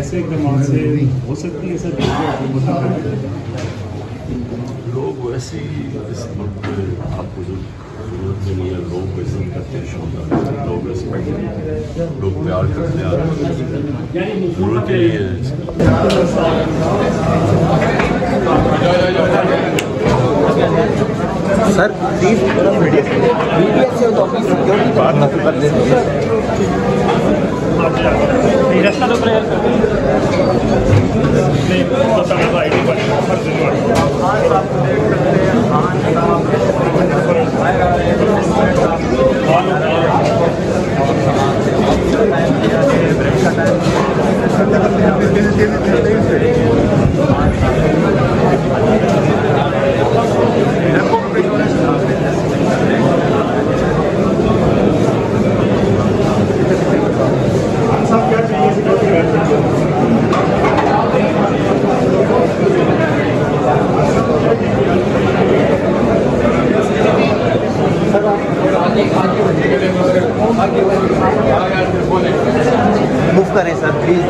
ऐसे इकदाम से हो सकती है सर? लोग वैसे ही इस वक्त आपको जो जरूरत नहीं है, लोग वैसे ही करते हैं, शौक लोग रेस्पेक्ट, लोग प्यार करते हैं, जरूरत ही नहीं है। सर प्लीज मीडिया से तो ऑफिस सिक्योरिटी बात ना कर रास्ता तो प्रेयर आईडी पर मूव करें सर प्लीज।